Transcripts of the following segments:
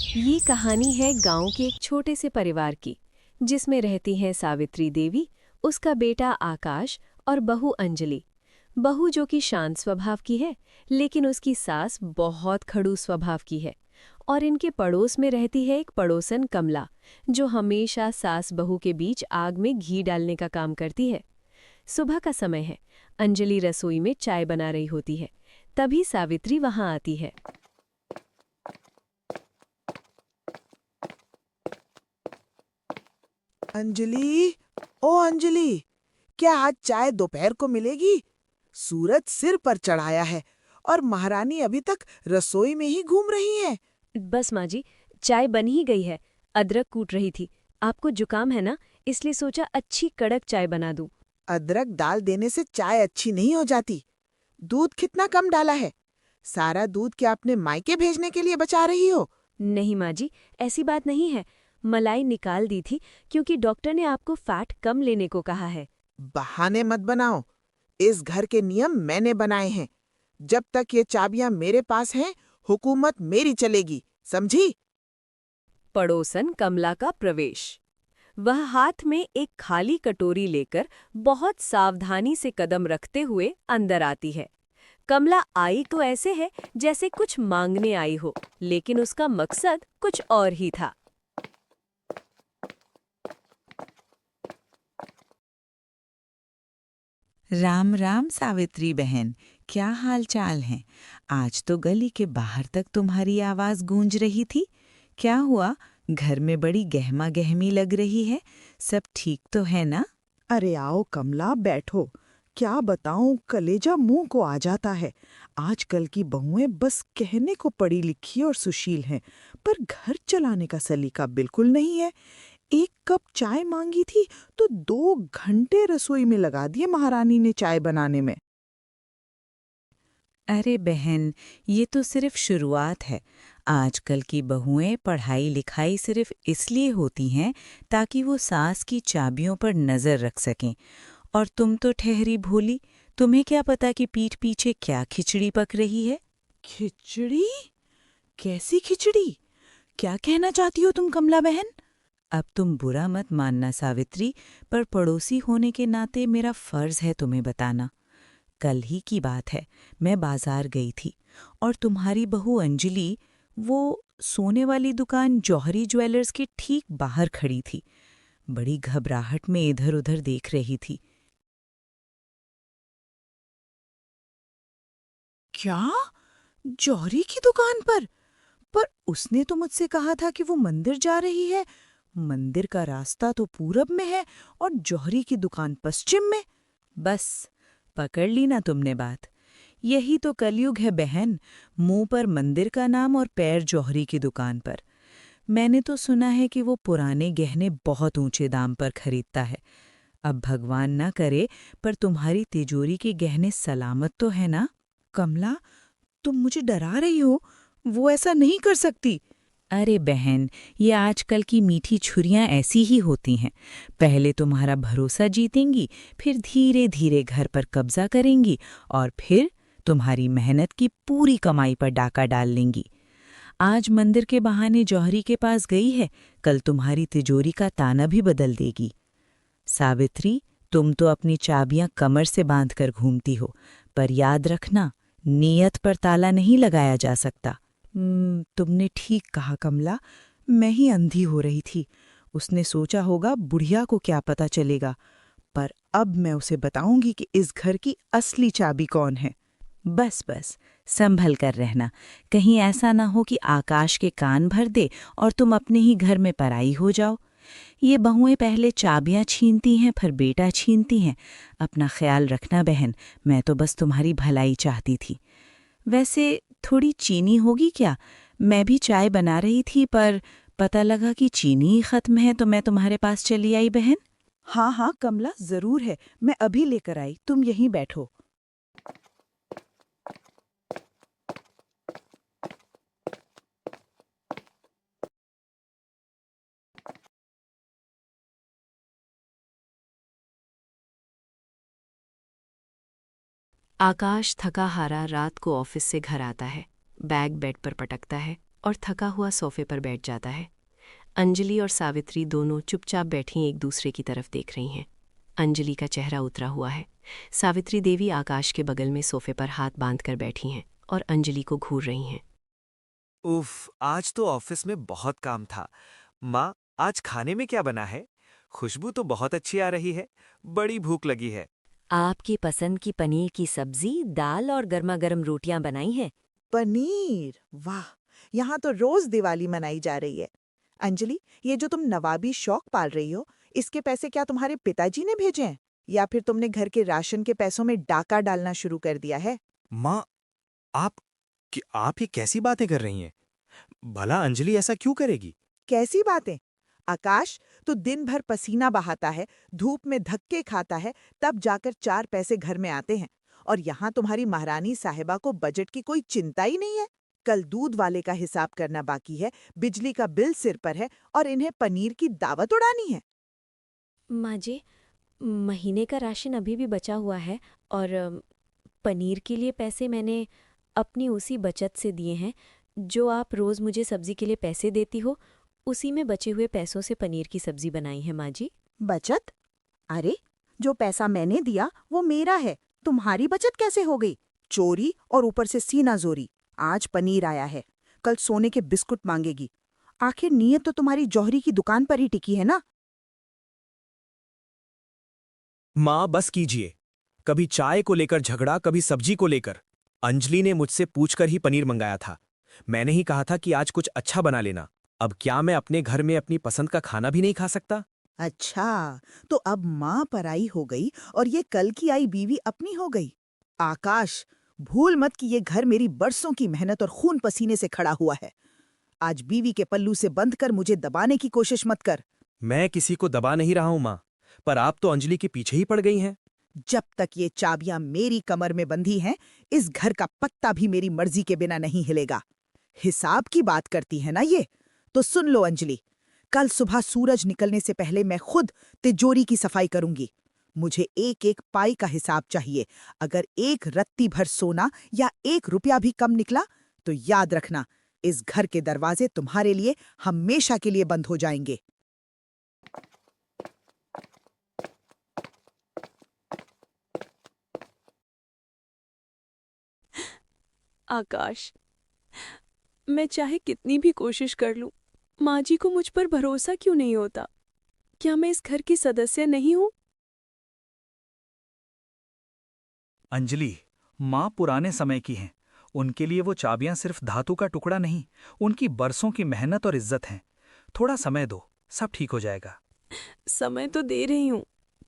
ये कहानी है गांव के एक छोटे से परिवार की, जिसमें रहती हैं सावित्री देवी, उसका बेटा आकाश और बहू अंजलि। बहू जो कि शांत स्वभाव की है, लेकिन उसकी सास बहुत खड़ूस स्वभाव की है। और इनके पड़ोस में रहती है एक पड़ोसन कमला, जो हमेशा सास बहू के बीच आग में घी डालने का काम करती है। सुबह का समय है। अंजलि रसोई में चाय बना रही होती है। तभी सावित्री वहां आती है। अंजलि, ओ अंजलि, क्या आज चाय दोपहर को मिलेगी? सूरज सिर पर चढ़ाया है और महारानी अभी तक रसोई में ही घूम रही है। बस माँ जी, चाय बन ही गई है। अदरक कूट रही थी। आपको जुकाम है ना, इसलिए सोचा अच्छी कड़क चाय बना दूं। अदरक डाल देने से चाय अच्छी नहीं हो जाती। दूध कितना कम डाला है? सारा दूध क्या अपने मायके भेजने के लिए बचा रही हो? नहीं माँ जी, ऐसी बात नहीं है। मलाई निकाल दी थी क्योंकि डॉक्टर ने आपको फैट कम लेने को कहा है। बहाने मत बनाओ। इस घर के नियम मैंने बनाए हैं। जब तक ये चाबियां मेरे पास हैं, हुकूमत मेरी चलेगी, समझी? पड़ोसन कमला का प्रवेश। वह हाथ में एक खाली कटोरी लेकर बहुत सावधानी से कदम रखते हुए अंदर आती है। कमला आई तो ऐसे है जैसे कुछ मांगने आई हो, लेकिन उसका मकसद कुछ और ही था। राम राम सावित्री बहन, क्या हाल चाल है? आज तो गली के बाहर तक तुम्हारी आवाज गूंज रही थी। क्या हुआ? घर में बड़ी गहमा गहमी लग रही है। सब ठीक तो है ना? अरे आओ कमला, बैठो। क्या बताऊं, कलेजा मुंह को आ जाता है। आजकल की बहुएं बस कहने को पढ़ी लिखी और सुशील हैं, पर घर चलाने का सलीका बिल्कुल नहीं है। एक कप चाय मांगी थी तो 2 घंटे रसोई में लगा दिए महारानी ने चाय बनाने में। अरे बहन, ये तो सिर्फ शुरुआत है। आजकल की बहुएं पढ़ाई लिखाई सिर्फ इसलिए होती हैं ताकि वो सास की चाबियों पर नजर रख सकें। और तुम तो ठहरी भोली। तुम्हें क्या पता कि पीठ पीछे क्या खिचड़ी पक रही है? खिचड़ी? कैसी खिचड़ी? क्या कहना चाहती हो तुम कमला बहन? अब तुम बुरा मत मानना सावित्री, पर पड़ोसी होने के नाते मेरा फर्ज है तुम्हें बताना। कल ही की बात है, मैं बाजार गई थी और तुम्हारी बहू अंजलि वो सोने वाली दुकान जौहरी ज्वेलर्स के ठीक बाहर खड़ी थी। बड़ी घबराहट में इधर उधर देख रही थी। क्या? जौहरी की दुकान पर उसने तो मुझसे कहा था कि वो मंदिर जा रही है। मंदिर का रास्ता तो पूरब में है और जौहरी की दुकान पश्चिम में। बस पकड़ ली ना तुमने बात। यही तो कलयुग है बहन। मुंह पर मंदिर का नाम और पैर जौहरी की दुकान पर। मैंने तो सुना है कि वो पुराने गहने बहुत ऊंचे दाम पर खरीदता है। अब भगवान ना करे, पर तुम्हारी तिजोरी के गहने सलामत तो है ना? कमला, तुम मुझे डरा रही हो। वो ऐसा नहीं कर सकती। अरे बहन, ये आजकल की मीठी छुरियां ऐसी ही होती हैं। पहले तुम्हारा भरोसा जीतेंगी, फिर धीरे धीरे घर पर कब्जा करेंगी और फिर तुम्हारी मेहनत की पूरी कमाई पर डाका डाल लेंगी। आज मंदिर के बहाने जौहरी के पास गई है, कल तुम्हारी तिजोरी का ताना भी बदल देगी। सावित्री, तुम तो अपनी चाबियां कमर से बांधकर घूमती हो, पर याद रखना, नीयत पर ताला नहीं लगाया जा सकता। तुमने ठीक कहा कमला। मैं ही अंधी हो रही थी। उसने सोचा होगा बुढ़िया को क्या पता चलेगा। पर अब मैं उसे बताऊंगी कि इस घर की असली चाबी कौन है। बस बस, संभल कर रहना। कहीं ऐसा ना हो कि आकाश के कान भर दे और तुम अपने ही घर में पराई हो जाओ। ये बहुएं पहले चाबियां छीनती हैं, फिर बेटा छीनती हैं। अपना ख्याल रखना बहन, मैं तो बस तुम्हारी भलाई चाहती थी। वैसे थोड़ी चीनी होगी क्या? मैं भी चाय बना रही थी, पर पता लगा कि चीनी ही खत्म है, तो मैं तुम्हारे पास चली आई बहन। हाँ हाँ कमला, जरूर है। मैं अभी लेकर आई, तुम यहीं बैठो। आकाश थका हारा रात को ऑफिस से घर आता है। बैग बेड पर पटकता है और थका हुआ सोफे पर बैठ जाता है। अंजलि और सावित्री दोनों चुपचाप बैठी एक दूसरे की तरफ देख रही हैं। अंजलि का चेहरा उतरा हुआ है। सावित्री देवी आकाश के बगल में सोफे पर हाथ बांधकर बैठी हैं और अंजलि को घूर रही हैं। उफ, आज तो ऑफिस में बहुत काम था। माँ, आज खाने में क्या बना है? खुशबू तो बहुत अच्छी आ रही है। बड़ी भूख लगी है। आपकी पसंद की पनीर की सब्जी, दाल और गर्मा गर्म रोटियां बनाई हैं। पनीर, वाह! यहाँ तो रोज दिवाली मनाई जा रही है। अंजलि, ये जो तुम नवाबी शौक पाल रही हो, इसके पैसे क्या तुम्हारे पिताजी ने भेजे हैं? या फिर तुमने घर के राशन के पैसों में डाका डालना शुरू कर दिया है? माँ, आप ये कैसी बातें कर रही हैं? भला अंजलि ऐसा क्यों करेगी? कैसी बातें? आकाश, तू दिन भर पसीना बहाता है, धूप में धक्के खाता है, तब जाकर 4 पैसे घर में आते हैं। और यहाँ तुम्हारी महारानी साहिबा को बजट की कोई चिंता ही नहीं है। कल दूध वाले का हिसाब करना बाकी है, बिजली का बिल सिर पर है और इन्हें पनीर की दावत उड़ानी है। माँ जी, महीने का राशन अभी भी बचा हुआ है और पनीर के लिए पैसे मैंने अपनी उसी बचत से दिए हैं जो आप रोज़ मुझे सब्जी के लिए पैसे देती हो। उसी में बचे हुए पैसों से पनीर की सब्जी बनाई है माँ जी। बचत? अरे, जो पैसा मैंने दिया वो मेरा है, तुम्हारी बचत कैसे हो गई? चोरी और ऊपर से सीना जोरी। आज पनीर आया है, कल सोने के बिस्कुट मांगेगी। आखिर नीयत तो तुम्हारी जौहरी की दुकान पर ही टिकी है ना? माँ, बस कीजिए। कभी चाय को लेकर झगड़ा, कभी सब्जी को लेकर। अंजलि ने मुझसे पूछकर ही पनीर मंगाया था। मैंने ही कहा था कि आज कुछ अच्छा बना लेना। अब क्या मैं अपने घर में अपनी पसंद का खाना भी नहीं खा सकता? अच्छा, तो अब माँ पराई हो गई और ये कल की आई बीवी अपनी हो गई। आकाश, भूल मत कि ये घर मेरी बरसों की मेहनत और खून पसीने से खड़ा हुआ है। आज बीवी के पल्लू से बंध कर मुझे दबाने की कोशिश मत कर। मैं किसी को दबा नहीं रहा हूं माँ, पर आप तो अंजलि के पीछे ही पड़ गई हैं। जब तक ये चाबियां मेरी कमर में बंधी हैं, इस घर का पत्ता भी मेरी मर्जी के बिना नहीं हिलेगा। हिसाब की बात करती है ना ये? तो सुन लो अंजलि, कल सुबह सूरज निकलने से पहले मैं खुद तिजोरी की सफाई करूंगी। मुझे एक एक पाई का हिसाब चाहिए। अगर एक रत्ती भर सोना या 1 रुपया भी कम निकला तो याद रखना, इस घर के दरवाजे तुम्हारे लिए हमेशा के लिए बंद हो जाएंगे। आकाश, मैं चाहे कितनी भी कोशिश कर लूं, माँ जी को मुझ पर भरोसा क्यों नहीं होता? क्या मैं इस घर की सदस्य नहीं हूं? अंजलि, माँ पुराने समय की हैं। उनके लिए वो चाबियां सिर्फ धातु का टुकड़ा नहीं, उनकी बरसों की मेहनत और इज्जत हैं। थोड़ा समय दो, सब ठीक हो जाएगा। समय तो दे रही हूं,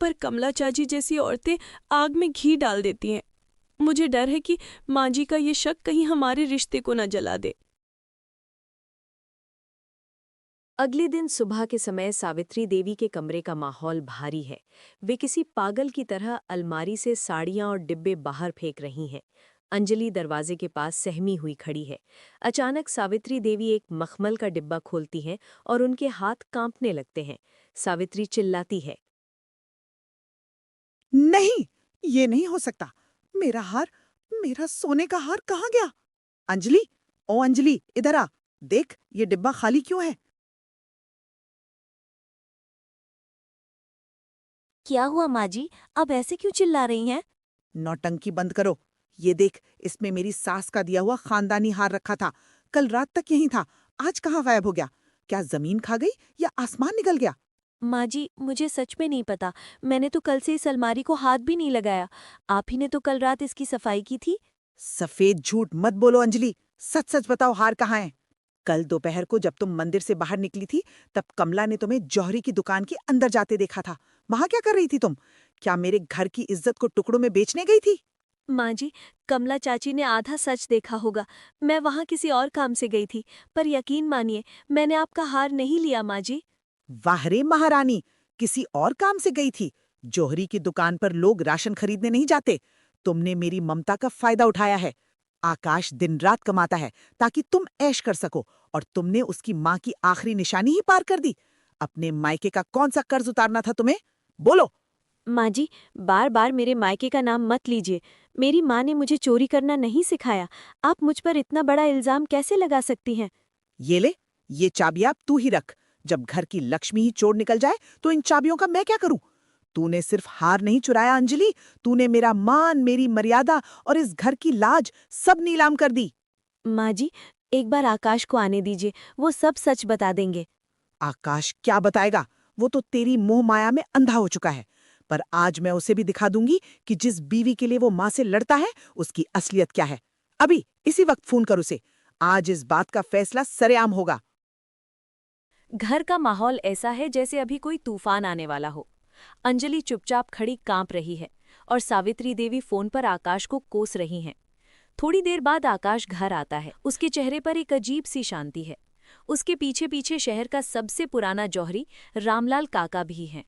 पर कमला चाची जैसी औरतें आग में घी डाल देती हैं। मुझे डर है कि माँ जी का ये शक कहीं हमारे रिश्ते को न जला दे। अगले दिन सुबह के समय सावित्री देवी के कमरे का माहौल भारी है। वे किसी पागल की तरह अलमारी से साड़ियां और डिब्बे बाहर फेंक रही हैं। अंजलि दरवाजे के पास सहमी हुई खड़ी है। अचानक सावित्री देवी एक मखमल का डिब्बा खोलती हैं और उनके हाथ कांपने लगते हैं। सावित्री चिल्लाती है, नहीं, ये नहीं हो सकता। मेरा हार, मेरा सोने का हार कहाँ गया? अंजलि, ओ अंजलि, इधर आ। देख, ये डिब्बा खाली क्यों है? क्या हुआ माँ जी, अब ऐसे क्यों चिल्ला रही हैं? नौटंकी बंद करो। ये देख, इसमें मेरी सास का दिया हुआ खानदानी हार रखा था। कल रात तक यहीं था, आज कहाँ गायब हो गया? क्या जमीन खा गई या आसमान निकल गया? माँ जी, मुझे सच में नहीं पता। मैंने तो कल से इस अलमारी को हाथ भी नहीं लगाया। आप ही ने तो कल रात इसकी सफाई की थी। सफेद झूठ मत बोलो अंजलि, सच सच बताओ, हार कहाँ है? कल दोपहर को जब तुम मंदिर से बाहर निकली थी, तब कमला ने तुम्हें जौहरी की दुकान के अंदर जाते देखा था। वहां क्या कर रही थी तुम? क्या मेरे घर की इज्जत को टुकड़ों में बेचने गई थी? माँ जी, कमला चाची ने आधा सच देखा होगा। मैं वहाँ किसी और काम से गई थी, पर यकीन मानिए मैंने आपका हार नहीं लिया माँ जी। वाह रे महारानी, किसी और काम से गई थी? जौहरी की दुकान पर लोग राशन खरीदने नहीं जाते। तुमने मेरी ममता का फायदा उठाया है। आकाश दिन रात कमाता है ताकि तुम ऐश कर सको, और तुमने उसकी माँ की आखिरी निशानी ही पार कर दी। अपने मायके का कौन सा कर्ज उतारना था तुम्हें? बोलो। माँ जी, बार बार मेरे मायके का नाम मत लीजिए। मेरी माँ ने मुझे चोरी करना नहीं सिखाया। आप मुझ पर इतना बड़ा इल्जाम कैसे लगा सकती हैं? ये ले, ये चाबियां तू ही रख। जब घर की लक्ष्मी ही चोर निकल जाए तो इन चाबियों का मैं क्या करूं? तूने सिर्फ हार नहीं चुराया अंजलि, तूने मेरा मान, मेरी मर्यादा और इस घर की लाज सब नीलाम कर दी। माँ जी, एक बार आकाश को आने दीजिए, वो सब सच बता देंगे। आकाश क्या बताएगा? वो तो तेरी मोह माया में अंधा हो चुका है। पर आज मैं उसे भी दिखा दूंगी कि जिस बीवी के लिए वो माँ से लड़ता है उसकी असलियत क्या है। अभी इसी वक्त फोन कर उसे। आज इस बात का फैसला सरेआम होगा। घर का माहौल ऐसा है जैसे अभी कोई तूफान आने वाला हो। अंजलि चुपचाप खड़ी कांप रही है और सावित्री देवी फोन पर आकाश को कोस रही हैं। थोड़ी देर बाद आकाश घर आता है। उसके चेहरे पर एक अजीब सी शांति है। उसके पीछे पीछे शहर का सबसे पुराना जौहरी रामलाल काका भी हैं।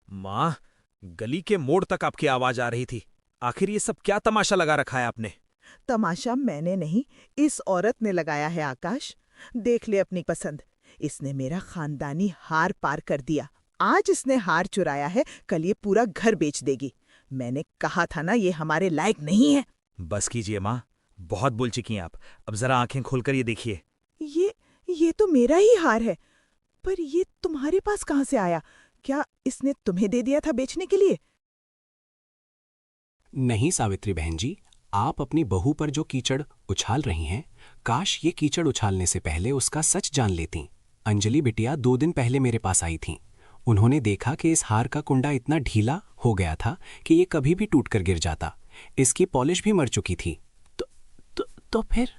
माँ, गली के मोड़ तक आपकी आवाज आ रही थी। आखिर ये सब क्या तमाशा लगा रखा है आपने? तमाशा मैंने नहीं, इस औरत ने लगाया है आकाश। देख ले अपनी पसंद। इसने मेरा खानदानी हार पार कर दिया। आज इसने हार चुराया है, कल ये पूरा घर बेच देगी। मैंने कहा था ना, ये हमारे लायक नहीं है। बस कीजिए माँ, बहुत बोल चुकी हैं आप। अब जरा आंखें खोलकर ये देखिए। ये तो मेरा ही हार है। पर ये तुम्हारे पास कहाँ से आया? क्या इसने तुम्हें दे दिया था बेचने के लिए? नहीं सावित्री बहन जी, आप अपनी बहू पर जो कीचड़ उछाल रही हैं, काश ये कीचड़ उछालने से पहले उसका सच जान लेती। अंजलि बिटिया 2 दिन पहले मेरे पास आई थीं। उन्होंने देखा कि इस हार का कुंडा इतना ढीला हो गया था कि ये कभी भी टूटकर गिर जाता। इसकी पॉलिश भी मर चुकी थी। तो फिर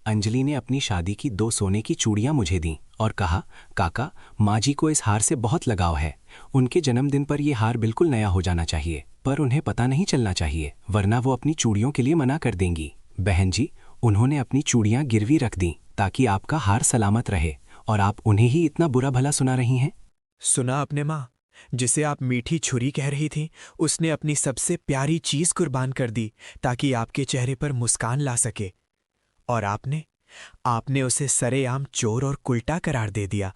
अंजलि ने अपनी शादी की 2 सोने की चूड़ियां मुझे दी और कहा, काका, माँ जी को इस हार से बहुत लगाव है। उनके जन्मदिन पर यह हार बिल्कुल नया हो जाना चाहिए, पर उन्हें पता नहीं चलना चाहिए, वरना वो अपनी चूड़ियों के लिए मना कर देंगी। बहन जी, उन्होंने अपनी चूड़ियां गिरवी रख दी ताकि आपका हार सलामत रहे, और आप उन्हें ही इतना बुरा भला सुना रही हैं। सुना आपने माँ? जिसे आप मीठी छुरी कह रही थी, उसने अपनी सबसे प्यारी चीज कुर्बान कर दी ताकि आपके चेहरे पर मुस्कान ला सके। और आपने उसे सरेआम चोर और कुल्टा करार दे दिया,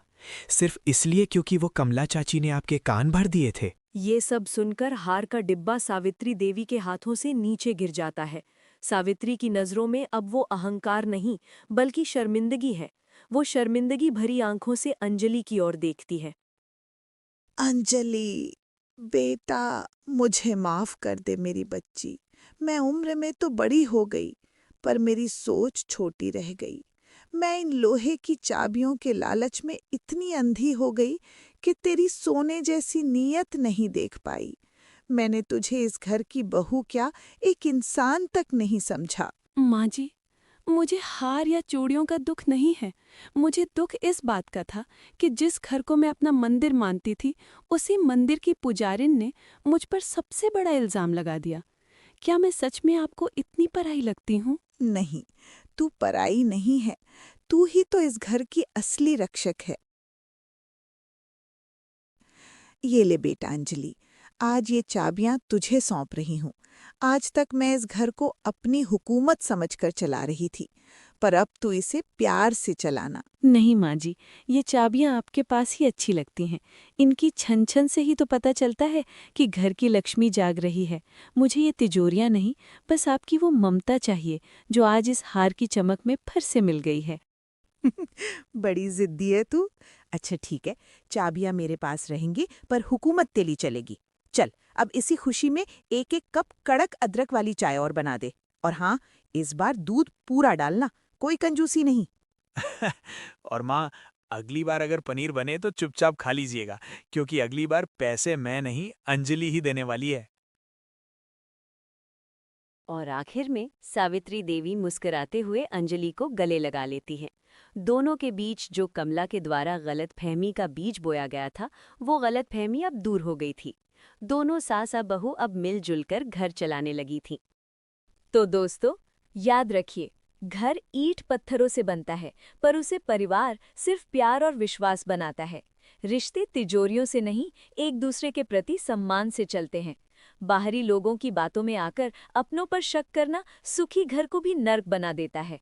सिर्फ इसलिए क्योंकि वो कमला चाची ने आपके कान भर दिए थे। ये सब सुनकर हार का डिब्बा सावित्री देवी के हाथों से नीचे गिर जाता है। सावित्री की नजरों में अब वो अहंकार नहीं, बल्कि शर्मिंदगी है। वो शर्मिंदगी भरी आंखों से अंजलि की ओर देखती है। अंजलि बेटा, मुझे माफ कर दे मेरी बच्ची। मैं उम्र में तो बड़ी हो गई, पर मेरी सोच छोटी रह गई। मैं इन लोहे की चाबियों के लालच में इतनी अंधी हो गई कि तेरी सोने जैसी नीयत नहीं देख पाई। मैंने तुझे इस घर की बहू क्या, एक इंसान तक नहीं समझा। माँ जी, मुझे हार या चूड़ियों का दुख नहीं है। मुझे दुख इस बात का था कि जिस घर को मैं अपना मंदिर मानती थी, उसी मंदिर की पुजारिन ने मुझ पर सबसे बड़ा इल्जाम लगा दिया। क्या मैं सच में आपको इतनी पराई लगती हूँ? नहीं, तू पराई नहीं है। तू ही तो इस घर की असली रक्षक है। ये ले बेटा अंजलि, आज ये चाबियां तुझे सौंप रही हूँ। आज तक मैं इस घर को अपनी हुकूमत समझकर चला रही थी, पर अब तू इसे प्यार से चलाना। नहीं माँ जी, ये चाबियाँ आपके पास ही अच्छी लगती हैं। इनकी छन छन से ही तो पता चलता है कि घर की लक्ष्मी जाग रही है। मुझे ये तिजोरियाँ नहीं, बस आपकी वो ममता चाहिए जो आज इस हार की चमक में फिर से मिल गई है। बड़ी जिद्दी है तू। अच्छा ठीक है, चाबियां मेरे पास रहेंगी, पर हुकूमत तेली चलेगी। चल, अब इसी खुशी में 1-1 कप कड़क अदरक वाली चाय और बना दे। और हाँ, इस बार दूध पूरा डालना, कोई कंजूसी नहीं। और माँ, अगली बार अगर पनीर बने तो चुपचाप खा लीजिएगा, क्योंकि अगली बार पैसे मैं नहीं, अंजलि ही देने वाली है। और आखिर में सावित्री देवी मुस्कुराते हुए अंजलि को गले लगा लेती हैं। दोनों के बीच जो कमला के द्वारा गलतफहमी का बीज बोया गया था, वो गलतफहमी अब दूर हो गई थी। दोनों सासा बहू अब मिलजुल कर घर चलाने लगी थीं। तो दोस्तों, याद रखिए, घर ईंट पत्थरों से बनता है, पर उसे परिवार सिर्फ प्यार और विश्वास बनाता है। रिश्ते तिजोरियों से नहीं, एक दूसरे के प्रति सम्मान से चलते हैं। बाहरी लोगों की बातों में आकर अपनों पर शक करना सुखी घर को भी नर्क बना देता है।